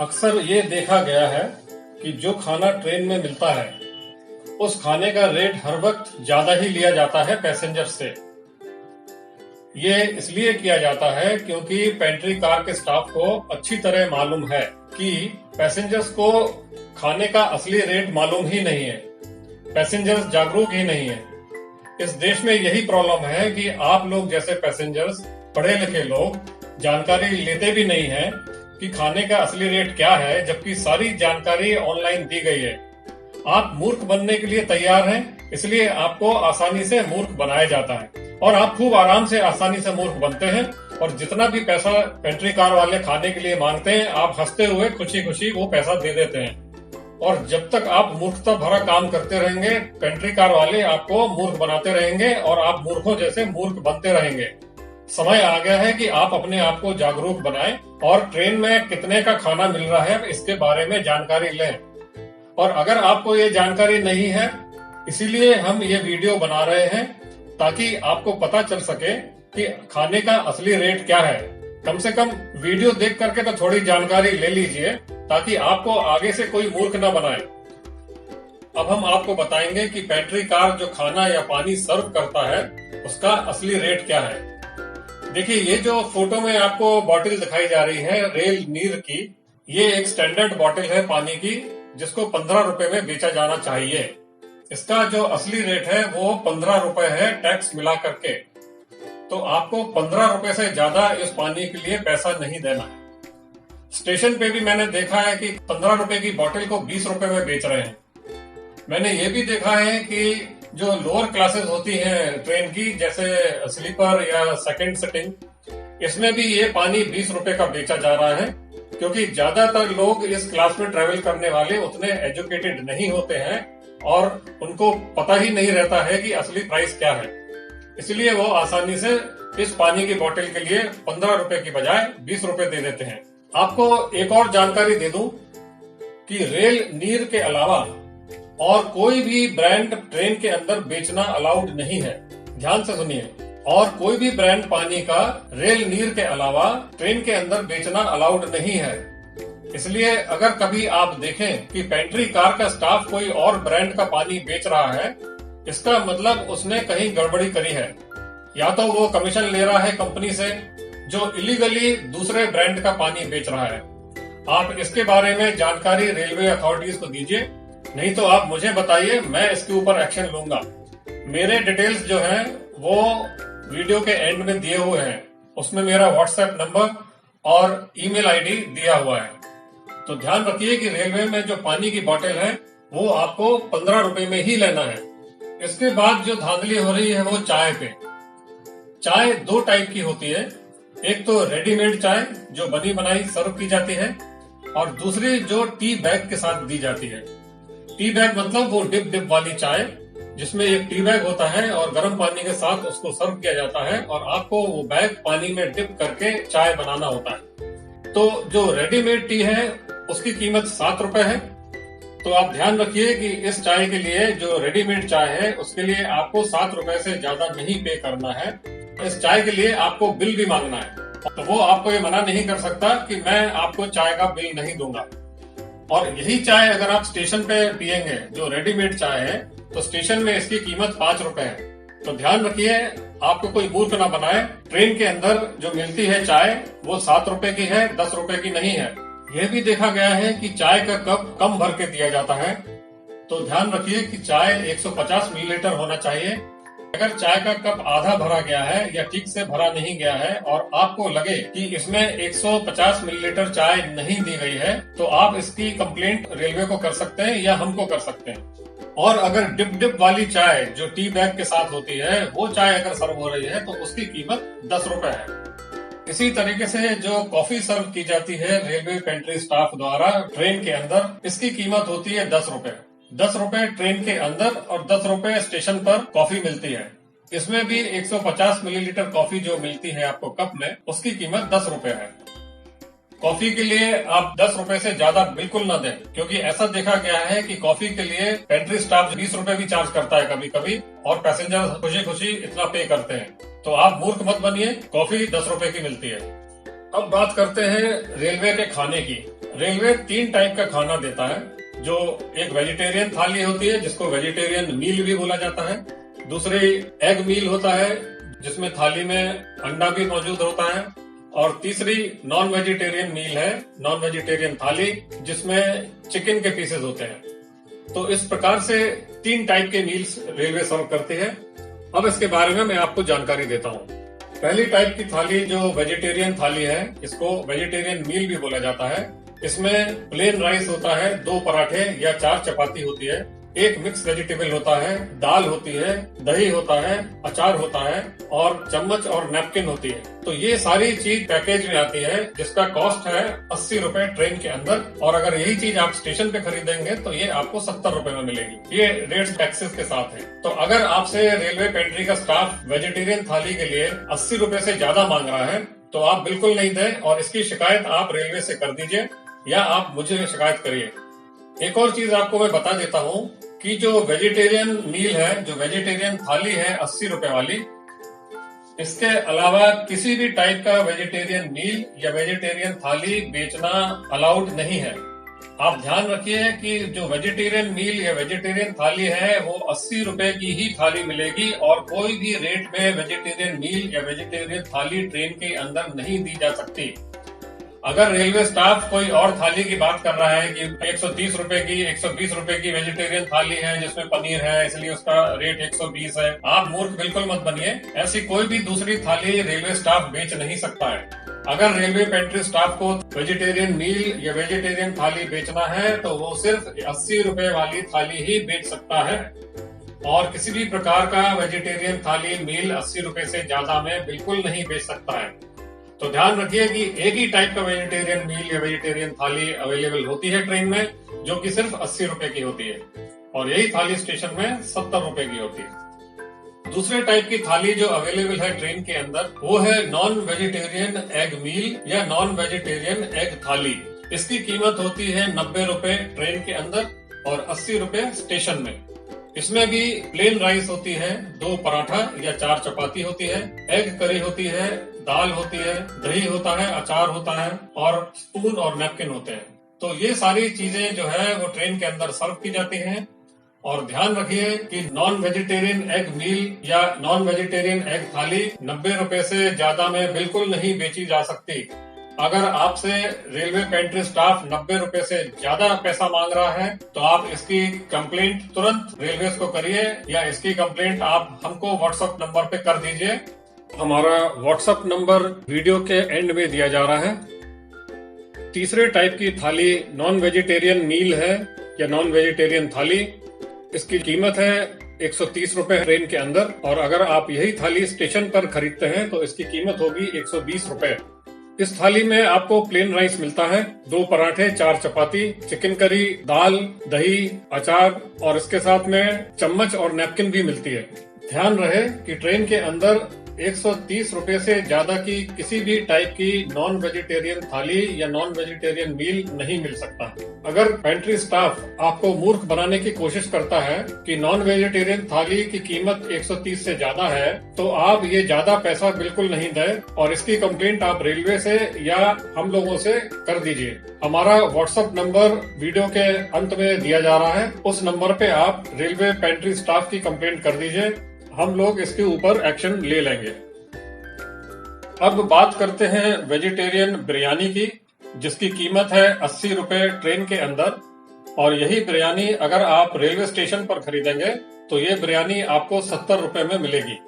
अक्सर ये देखा गया है कि जो खाना ट्रेन में मिलता है उस खाने का रेट हर वक्त ज्यादा ही लिया जाता है पैसेंजर से। ये इसलिए किया जाता है क्योंकि पेंट्री कार के स्टाफ को अच्छी तरह मालूम है कि पैसेंजर्स को खाने का असली रेट मालूम ही नहीं है। पैसेंजर्स जागरूक ही नहीं है। इस देश में यही प्रॉब्लम है कि आप लोग जैसे पैसेंजर्स, पढ़े लिखे लोग जानकारी लेते भी नहीं है कि खाने का असली रेट क्या है, जबकि सारी जानकारी ऑनलाइन दी गई है। आप मूर्ख बनने के लिए तैयार हैं, इसलिए आपको आसानी से मूर्ख बनाया जाता है और आप खूब आराम से आसानी से मूर्ख बनते हैं। और जितना भी पैसा पेंट्री कार वाले खाने के लिए मांगते हैं, आप हंसते हुए खुशी खुशी वो पैसा दे देते हैं। और जब तक आप मूर्खता भरा काम करते रहेंगे, पेंट्री कार वाले आपको मूर्ख बनाते रहेंगे और आप मूर्खों जैसे मूर्ख बनते रहेंगे। समय आ गया है कि आप अपने आप को जागरूक बनाएं और ट्रेन में कितने का खाना मिल रहा है इसके बारे में जानकारी लें। और अगर आपको ये जानकारी नहीं है, इसीलिए हम ये वीडियो बना रहे हैं ताकि आपको पता चल सके कि खाने का असली रेट क्या है। कम से कम वीडियो देख करके तो थोड़ी जानकारी ले लीजिए ताकि आपको आगे से कोई मूर्ख न बनाए। अब हम आपको बताएंगे कि पेंट्री कार जो खाना या पानी सर्व करता है उसका असली रेट क्या है। देखिए, ये जो फोटो में आपको बॉटल दिखाई जा रही है रेल नीर की, ये एक स्टैंडर्ड बॉटल है पानी की जिसको 15 रुपए में बेचा जाना चाहिए। इसका जो असली रेट है वो 15 रुपए है टैक्स मिला करके। तो आपको 15 रुपए से ज्यादा इस पानी के लिए पैसा नहीं देना है। स्टेशन पे भी मैंने देखा है कि 15 रुपए की बोतल को 20 रुपए में बेच रहे हैं। मैंने ये भी देखा है कि जो लोअर क्लासेस होती हैं ट्रेन की, जैसे स्लीपर या सेकंड सिटिंग, इसमें भी ये पानी 20 रुपए का बेचा जा रहा है, क्योंकि ज्यादातर लोग इस क्लास में ट्रेवल करने वाले उतने एजुकेटेड नहीं होते हैं और उनको पता ही नहीं रहता है कि असली प्राइस क्या है। इसलिए वो आसानी से इस पानी की बोतल के लिए 15 रुपए की बजाय 20 रुपए दे देते हैं। आपको एक और जानकारी दे दूं कि रेल नीर के अलावा और कोई भी ब्रांड ट्रेन के अंदर बेचना अलाउड नहीं है। ध्यान से सुनिए, और कोई भी ब्रांड पानी का रेल नीर के अलावा ट्रेन के अंदर बेचना अलाउड नहीं है। इसलिए अगर कभी आप देखें कि पेंट्री कार का स्टाफ कोई और ब्रांड का पानी बेच रहा है, इसका मतलब उसने कहीं गड़बड़ी करी है। या तो वो कमीशन ले रहा है कंपनी से जो इलीगली दूसरे ब्रांड का पानी बेच रहा है। आप इसके बारे में जानकारी रेलवे अथॉरिटीज को दीजिए, नहीं तो आप मुझे बताइए, मैं इसके ऊपर एक्शन लूंगा। मेरे डिटेल्स जो हैं वो वीडियो के एंड में दिए हुए हैं। उसमें मेरा व्हाट्सएप नंबर और ईमेल आईडी दिया हुआ है। तो ध्यान रखिए कि रेलवे में जो पानी की बोतल है वो आपको 15 रुपए में ही लेना है। इसके बाद जो धांधली हो रही है वो चाय पे। चाय दो टाइप की होती है, एक तो रेडीमेड चाय जो बनी बनाई सर्व की जाती है, और दूसरी जो टी बैग के साथ दी जाती है। टी बैग मतलब वो डिप वाली चाय जिसमें एक टी बैग होता है और गर्म पानी के साथ उसको सर्व किया जाता है और आपको वो बैग पानी में डिप करके चाय बनाना होता है। तो जो रेडीमेड टी है उसकी कीमत 7 रुपए है। तो आप ध्यान रखिए कि इस चाय के लिए जो रेडीमेड चाय है उसके लिए आपको 7 रुपए से ज्यादा नहीं पे करना है। इस चाय के लिए आपको बिल भी मांगना है, तो वो आपको ये मना नहीं कर सकता कि मैं आपको चाय का बिल नहीं दूंगा। और यही चाय अगर आप स्टेशन पे पियेंगे जो रेडीमेड चाय है, तो स्टेशन में इसकी कीमत 5 रुपए है। तो ध्यान रखिए, आपको कोई मूर्ख ना बनाए। ट्रेन के अंदर जो मिलती है चाय वो 7 रुपए की है, 10 रुपए की नहीं है। यह भी देखा गया है कि चाय का कप कम भर के दिया जाता है। तो ध्यान रखिए कि चाय 150 मिलीलीटर होना चाहिए। अगर चाय का कप आधा भरा गया है या ठीक से भरा नहीं गया है और आपको लगे कि इसमें 150 मिलीलीटर चाय नहीं दी गई है, तो आप इसकी कंप्लेंट रेलवे को कर सकते हैं या हमको कर सकते हैं। और अगर डिप वाली चाय जो टी बैग के साथ होती है वो चाय अगर सर्व हो रही है तो उसकी कीमत 10 रुपए है। इसी तरीके से जो कॉफी सर्व की जाती है रेलवे पेंट्री स्टाफ द्वारा ट्रेन के अंदर, इसकी कीमत होती है 10 रुपए। 10 रुपए ट्रेन के अंदर और 10 रुपए स्टेशन पर कॉफी मिलती है। इसमें भी 150 मिलीलीटर कॉफी जो मिलती है आपको कप में, उसकी कीमत 10 रुपए है। कॉफी के लिए आप 10 रुपए से ज्यादा बिल्कुल न दें, क्योंकि ऐसा देखा गया है कि कॉफी के लिए पेंट्री स्टाफ 20 रुपए भी चार्ज करता है कभी कभी, और पैसेंजर खुशी खुशी इतना पे करते हैं। तो आप मूर्ख मत बनिए, कॉफी 10 रुपए की मिलती है। अब बात करते हैं रेलवे के खाने की। रेलवे 3 टाइप का खाना देता है, जो एक वेजिटेरियन थाली होती है जिसको वेजिटेरियन मील भी बोला जाता है। दूसरी एग मील होता है जिसमें थाली में अंडा भी मौजूद होता है। और तीसरी नॉन वेजिटेरियन मील है, नॉन वेजिटेरियन थाली, जिसमें चिकन के पीसेस होते हैं। तो इस प्रकार से 3 टाइप के मील्स रेलवे सर्व करती है। अब इसके बारे में मैं आपको जानकारी देता हूँ। पहली टाइप की थाली जो वेजिटेरियन थाली है, इसको वेजिटेरियन मील भी बोला जाता है। इसमें प्लेन राइस होता है, 2 पराठे या 4 चपाती होती है, एक मिक्स वेजिटेबल होता है, दाल होती है, दही होता है, अचार होता है और चम्मच और नैपकिन होती है। तो ये सारी चीज पैकेज में आती है, जिसका कॉस्ट है 80 रुपए ट्रेन के अंदर। और अगर यही चीज आप स्टेशन पे खरीदेंगे तो ये आपको 70 रुपए में मिलेगी। ये रेट्स टैक्सेस के साथ है। तो अगर आपसे रेलवे पेंट्री का स्टाफ वेजिटेरियन थाली के लिए 80 रुपए से ज्यादा मांग रहा है तो आप बिल्कुल नहीं दें और इसकी शिकायत आप रेलवे से कर दीजिए या आप मुझे शिकायत करिए। एक और चीज आपको मैं बता देता हूँ कि जो वेजिटेरियन मील है, जो वेजिटेरियन थाली है 80 रुपए वाली, इसके अलावा किसी भी टाइप का वेजिटेरियन मील या वेजिटेरियन थाली बेचना अलाउड नहीं है। आप ध्यान रखिए कि जो वेजिटेरियन मील या वेजिटेरियन थाली है वो 80 रुपए की ही थाली मिलेगी और कोई भी रेट में वेजिटेरियन मील या वेजिटेरियन थाली ट्रेन के अंदर नहीं दी जा सकती। अगर रेलवे स्टाफ कोई और थाली की बात कर रहा है कि 130 रुपए की, 120 रुपए की वेजिटेरियन थाली है जिसमें पनीर है इसलिए उसका रेट 120 है, आप मूर्ख बिल्कुल मत बनिए। ऐसी कोई भी दूसरी थाली रेलवे स्टाफ बेच नहीं सकता है। अगर रेलवे पेंट्री स्टाफ को वेजिटेरियन मील या वेजिटेरियन थाली बेचना है तो वो सिर्फ 80 रुपए वाली थाली ही बेच सकता है और किसी भी प्रकार का वेजिटेरियन थाली मील 80 रुपए से ज्यादा में बिल्कुल नहीं बेच सकता है। तो ध्यान रखिए कि एक ही टाइप का वेजिटेरियन मील या वेजिटेरियन थाली अवेलेबल होती है ट्रेन में, जो कि सिर्फ 80 रुपए की होती है और यही थाली स्टेशन में 70 रुपए की होती है। दूसरे टाइप की थाली जो अवेलेबल है ट्रेन के अंदर वो है नॉन वेजिटेरियन एग मील या नॉन वेजिटेरियन एग थाली। इसकी कीमत होती है 90 रुपए ट्रेन के अंदर और 80 रुपए स्टेशन में। इसमें भी प्लेन राइस होती है, 2 पराठा या 4 चपाती होती है, एग करी होती है, दाल होती है, दही होता है, अचार होता है और स्पून और नैपकिन होते हैं। तो ये सारी चीजें जो है वो ट्रेन के अंदर सर्व की जाती हैं। और ध्यान रखिए कि नॉन वेजिटेरियन एग मील या नॉन वेजिटेरियन एग थाली 90 रुपए से ज्यादा में बिल्कुल नहीं बेची जा सकती। अगर आपसे रेलवे पेंट्री स्टाफ 90 रुपए से ज्यादा पैसा मांग रहा है तो आप इसकी कंप्लेंट तुरंत रेलवे को करिए या इसकी कंप्लेंट आप हमको व्हाट्सएप नंबर पे कर दीजिए। हमारा व्हाट्सएप नंबर वीडियो के एंड में दिया जा रहा है। तीसरे टाइप की थाली नॉन वेजिटेरियन मील है या नॉन वेजिटेरियन थाली। इसकी कीमत है 130 रुपए ट्रेन के अंदर और अगर आप यही थाली स्टेशन पर खरीदते हैं तो इसकी कीमत होगी 120 रुपए। इस थाली में आपको प्लेन राइस मिलता है, 2 पराठे, 4 चपाती, चिकन करी, दाल, दही, अचार और इसके साथ में चम्मच और नैपकिन भी मिलती है। ध्यान रहे कि ट्रेन के अंदर 130 रुपए से ज्यादा की किसी भी टाइप की नॉन वेजिटेरियन थाली या नॉन वेजिटेरियन मील नहीं मिल सकता। अगर पेंट्री स्टाफ आपको मूर्ख बनाने की कोशिश करता है कि नॉन वेजिटेरियन थाली की कीमत 130 से ज्यादा है तो आप ये ज्यादा पैसा बिल्कुल नहीं दें और इसकी कंप्लेंट आप रेलवे से या हम लोगों से कर दीजिए। हमारा व्हाट्सएप नंबर वीडियो के अंत में दिया जा रहा है, उस नंबर पे आप रेलवे पेंट्री स्टाफ की कंप्लेंट कर दीजिए, हम लोग इसके ऊपर एक्शन ले लेंगे। अब बात करते हैं वेजिटेरियन बिरयानी की, जिसकी कीमत है 80 रुपए ट्रेन के अंदर और यही बिरयानी अगर आप रेलवे स्टेशन पर खरीदेंगे तो ये बिरयानी आपको 70 रुपए में मिलेगी।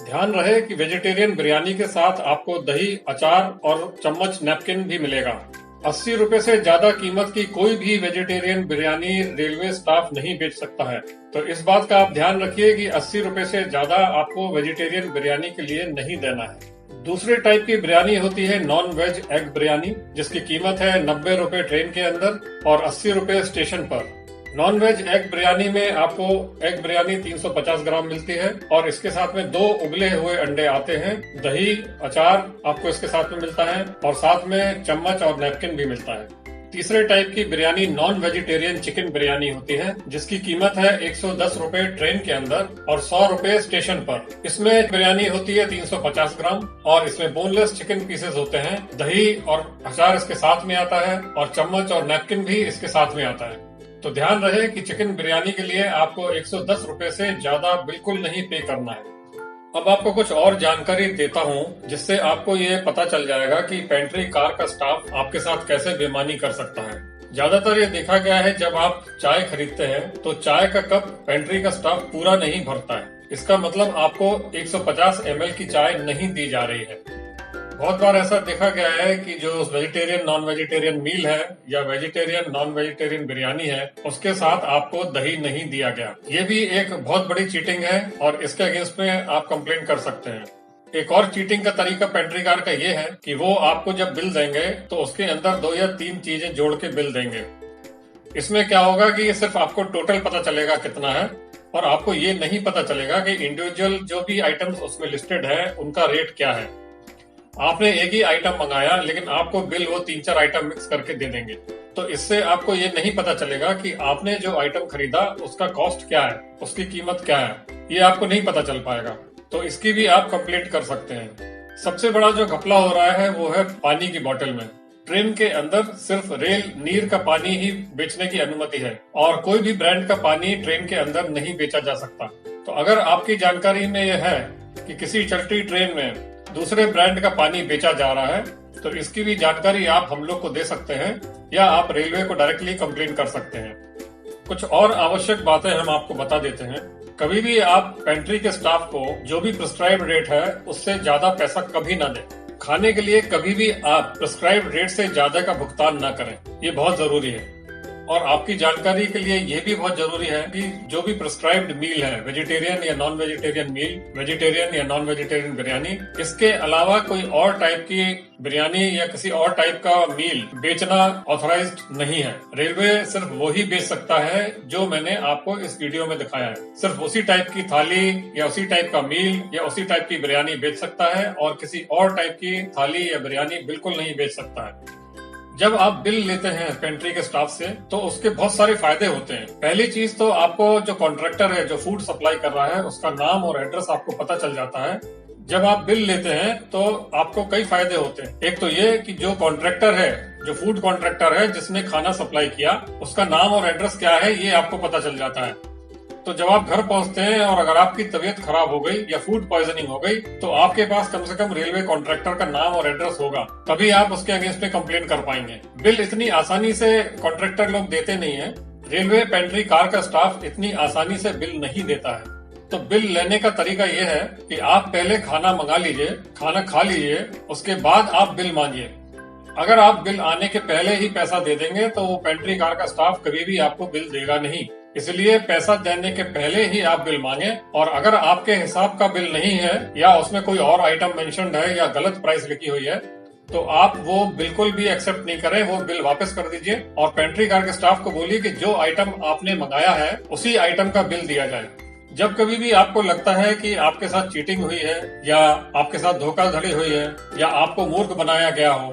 ध्यान रहे कि वेजिटेरियन बिरयानी के साथ आपको दही, अचार और चम्मच नैपकिन भी मिलेगा। 80 रुपए से ज्यादा कीमत की कोई भी वेजिटेरियन बिरयानी रेलवे स्टाफ नहीं बेच सकता है। तो इस बात का आप ध्यान रखिए कि 80 रुपए से ज्यादा आपको वेजिटेरियन बिरयानी के लिए नहीं देना है। दूसरे टाइप की बिरयानी होती है नॉन वेज एग बिरयानी, जिसकी कीमत है 90 रुपए ट्रेन के अंदर और 80 रुपए स्टेशन पर। नॉन वेज एग बिरयानी में आपको एग बिरयानी 350 ग्राम मिलती है और इसके साथ में 2 उबले हुए अंडे आते हैं, दही, अचार आपको इसके साथ में मिलता है और साथ में चम्मच और नैपकिन भी मिलता है। तीसरे टाइप की biryani non vegetarian chicken biryani होती है, जिसकी कीमत है 110 रुपए ट्रेन के अंदर और 100 रुपए स्टेशन पर। इसमें बिरयानी होती है 350 ग्राम और इसमें बोनलेस चिकन पीसेस होते हैं, दही और अचार इसके साथ में आता है और चम्मच और नैपकिन भी इसके साथ में आता है। तो ध्यान रहे कि चिकन बिरयानी के लिए आपको 110 रुपए से ज्यादा बिल्कुल नहीं पे करना है। अब आपको कुछ और जानकारी देता हूँ, जिससे आपको ये पता चल जाएगा कि पेंट्री कार का स्टाफ आपके साथ कैसे बेईमानी कर सकता है। ज्यादातर ये देखा गया है, जब आप चाय खरीदते हैं तो चाय का कप पेंट्री का स्टाफ पूरा नहीं भरता है। इसका मतलब आपको 150 ml की चाय नहीं दी जा रही है। बहुत बार ऐसा देखा गया है कि जो वेजिटेरियन नॉन वेजिटेरियन मील है या वेजिटेरियन नॉन वेजिटेरियन बिरयानी है, उसके साथ आपको दही नहीं दिया गया। ये भी एक बहुत बड़ी चीटिंग है और इसके अगेंस्ट में आप कंप्लेंट कर सकते हैं। एक और चीटिंग का तरीका पेंट्री कार का ये है कि वो आपको जब बिल देंगे तो उसके अंदर 2 या 3 चीजें जोड़ के बिल देंगे। इसमें क्या होगा कि ये सिर्फ आपको टोटल पता चलेगा कितना है और आपको ये नहीं पता चलेगा कि इंडिविजुअल जो भी आइटम्स उसमें लिस्टेड है उनका रेट क्या है। आपने एक ही आइटम मंगाया, लेकिन आपको बिल वो 3-4 आइटम मिक्स करके दे देंगे। तो इससे आपको ये नहीं पता चलेगा कि आपने जो आइटम खरीदा उसका कॉस्ट क्या है, उसकी कीमत क्या है, ये आपको नहीं पता चल पाएगा। तो इसकी भी आप कंप्लेंट कर सकते हैं। सबसे बड़ा जो घपला हो रहा है वो है पानी की बोतल में। ट्रेन के अंदर सिर्फ रेल नीर का पानी ही बेचने की अनुमति है और कोई भी ब्रांड का पानी ट्रेन के अंदर नहीं बेचा जा सकता। तो अगर आपकी जानकारी में यह है कि किसी चलती ट्रेन में दूसरे ब्रांड का पानी बेचा जा रहा है, तो इसकी भी जानकारी आप हम लोग को दे सकते हैं या आप रेलवे को डायरेक्टली कंप्लेन कर सकते हैं। कुछ और आवश्यक बातें हम आपको बता देते हैं। कभी भी आप पेंट्री के स्टाफ को जो भी प्रिस्क्राइब्ड रेट है उससे ज्यादा पैसा कभी ना दें। खाने के लिए कभी भी आप प्रिस्क्राइब्ड रेट से ज्यादा का भुगतान ना करें, ये बहुत जरूरी है। और आपकी जानकारी के लिए ये भी बहुत जरूरी है कि जो भी प्रिस्क्राइब्ड मील है, वेजिटेरियन या नॉन वेजिटेरियन मील, वेजिटेरियन या नॉन वेजिटेरियन बिरयानी, इसके अलावा कोई और टाइप की बिरयानी या किसी और टाइप का मील बेचना ऑथराइज्ड नहीं है। रेलवे सिर्फ वही बेच सकता है जो मैंने आपको इस वीडियो में दिखाया है। सिर्फ उसी टाइप की थाली या उसी टाइप का मील या उसी टाइप की बिरयानी बेच सकता है और किसी और टाइप की थाली या बिरयानी बिल्कुल नहीं बेच सकता है। जब आप बिल लेते हैं पेंट्री के स्टाफ से तो उसके बहुत सारे फायदे होते हैं। पहली चीज तो आपको जो कॉन्ट्रैक्टर है जो फूड सप्लाई कर रहा है उसका नाम और एड्रेस आपको पता चल जाता है। जब आप बिल लेते हैं तो आपको कई फायदे होते हैं। एक तो ये कि जो कॉन्ट्रैक्टर है, जो फूड कॉन्ट्रैक्टर है जिसने खाना सप्लाई किया, उसका नाम और एड्रेस क्या है ये आपको पता चल जाता है। तो जब आप घर पहुंचते हैं और अगर आपकी तबीयत खराब हो गई या फूड पॉइजनिंग हो गई तो आपके पास कम से कम रेलवे कॉन्ट्रैक्टर का नाम और एड्रेस होगा, तभी आप उसके अगेंस्ट में कंप्लेन कर पाएंगे। बिल इतनी आसानी से कॉन्ट्रैक्टर लोग देते नहीं है। रेलवे पेंट्री कार का स्टाफ इतनी आसानी से बिल नहीं देता है। तो बिल लेने का तरीका यह है कि आप पहले खाना मंगा लीजिए, खाना खा लीजिए, उसके बाद आप बिल मांगिए। अगर आप बिल आने के पहले ही पैसा दे देंगे तो वो पेंट्री कार का स्टाफ कभी भी आपको बिल देगा नहीं। इसलिए पैसा देने के पहले ही आप बिल मांगे और अगर आपके हिसाब का बिल नहीं है या उसमें कोई और आइटम मेंशन्ड है या गलत प्राइस लिखी हुई है तो आप वो बिल्कुल भी एक्सेप्ट नहीं करें, वो बिल वापस कर दीजिए और पेंट्री कार के स्टाफ को बोलिए कि जो आइटम आपने मंगाया है उसी आइटम का बिल दिया जाए। जब कभी भी आपको लगता है कि आपके साथ चीटिंग हुई है या आपके साथ धोखाधड़ी हुई है या आपको मूर्ख बनाया गया हो,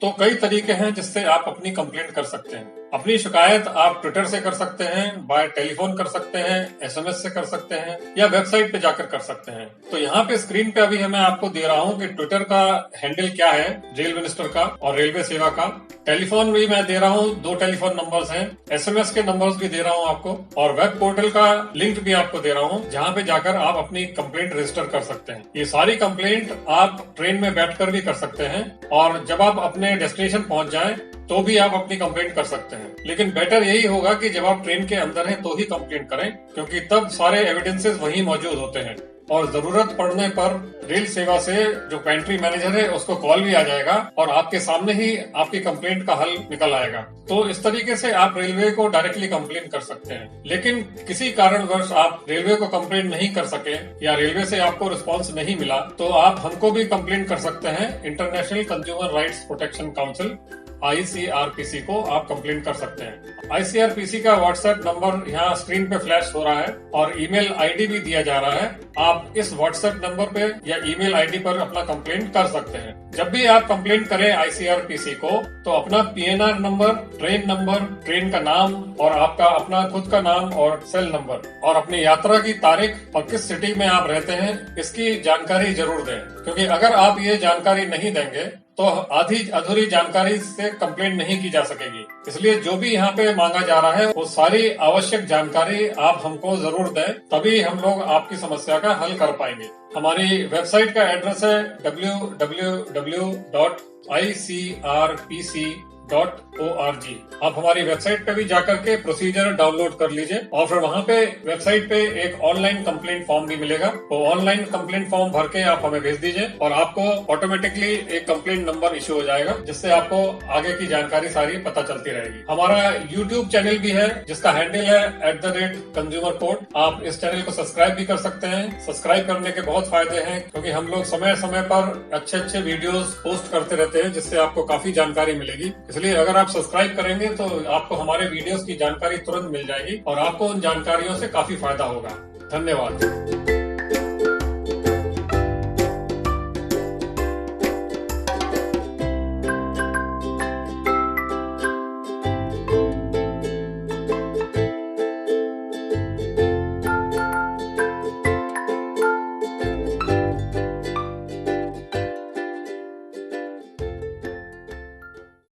तो कई तरीके हैं जिससे आप अपनी कंप्लेंट कर सकते हैं। अपनी शिकायत आप ट्विटर से कर सकते हैं, बाय टेलीफोन कर सकते हैं, एसएमएस से कर सकते हैं या वेबसाइट पे जाकर कर सकते हैं। तो यहाँ पे स्क्रीन पे अभी मैं आपको दे रहा हूँ कि ट्विटर का हैंडल क्या है, रेल मिनिस्टर का और रेलवे सेवा का। टेलीफोन भी मैं दे रहा हूँ, 2 टेलीफोन नंबर्स हैं, एसएमएस के नंबर्स भी दे रहा हूँ आपको और वेब पोर्टल का लिंक भी आपको दे रहा हूँ जहाँ पे जाकर आप अपनी कंप्लेंट रजिस्टर कर सकते हैं। ये सारी कंप्लेंट आप ट्रेन में बैठकर भी कर सकते हैं और जब आप अपने डेस्टिनेशन पहुंच जाएं तो भी आप अपनी कंप्लेंट कर सकते हैं। लेकिन बेटर यही होगा कि जब आप ट्रेन के अंदर हैं तो ही कंप्लेंट करें, क्योंकि तब सारे एविडेंसेस वहीं मौजूद होते हैं और जरूरत पड़ने पर रेल सेवा से जो पेंट्री मैनेजर है उसको कॉल भी आ जाएगा और आपके सामने ही आपकी कंप्लेंट का हल निकल आएगा। तो इस तरीके से आप रेलवे को डायरेक्टली कंप्लेन कर सकते हैं। लेकिन किसी कारणवश आप रेलवे को कंप्लेन नहीं कर सके या रेलवे से आपको रिस्पॉन्स नहीं मिला तो आप हमको भी कंप्लेन कर सकते हैं international consumer rights protection council ICRPC को आप कंप्लेंट कर सकते हैं। ICRPC का व्हाट्सएप नंबर यहाँ स्क्रीन पे फ्लैश हो रहा है और ईमेल आईडी भी दिया जा रहा है। आप इस व्हाट्सएप नंबर पे या ईमेल आईडी पर अपना कंप्लेंट कर सकते हैं। जब भी आप कंप्लेंट करें ICRPC को तो अपना PNR नंबर, ट्रेन का नाम और आपका अपना खुद का नाम और सेल नंबर और अपनी यात्रा की तारीख और किस सिटी में आप रहते हैं इसकी जानकारी जरूर दें, क्योंकि अगर आप ये जानकारी नहीं देंगे तो आधी अधूरी जानकारी से कंप्लेंट नहीं की जा सकेगी। इसलिए जो भी यहाँ पे मांगा जा रहा है वो सारी आवश्यक जानकारी आप हमको जरूर दें, तभी हम लोग आपकी समस्या का हल कर पाएंगे। हमारी वेबसाइट का एड्रेस है www.icrpc.org। आप हमारी वेबसाइट पे भी जाकर के प्रोसीजर डाउनलोड कर लीजिए और फिर वहाँ पे वेबसाइट पे एक ऑनलाइन कंप्लेंट फॉर्म भी मिलेगा। वो ऑनलाइन कंप्लेंट फॉर्म भर के आप हमें भेज दीजिए और आपको ऑटोमेटिकली एक कंप्लेंट नंबर इश्यू हो जाएगा, जिससे आपको आगे की जानकारी सारी पता चलती रहेगी। हमारा YouTube चैनल भी है जिसका हैंडल है @consumer court। आप इस चैनल को सब्सक्राइब भी कर सकते हैं। सब्सक्राइब करने के बहुत फायदे हैं, क्योंकि हम लोग समय समय पर अच्छे वीडियोस पोस्ट करते रहते हैं, जिससे आपको काफी जानकारी मिलेगी। इसलिए अगर आप सब्सक्राइब करेंगे तो आपको हमारे वीडियोस की जानकारी तुरंत मिल जाएगी और आपको उन जानकारियों से काफी फायदा होगा। धन्यवाद।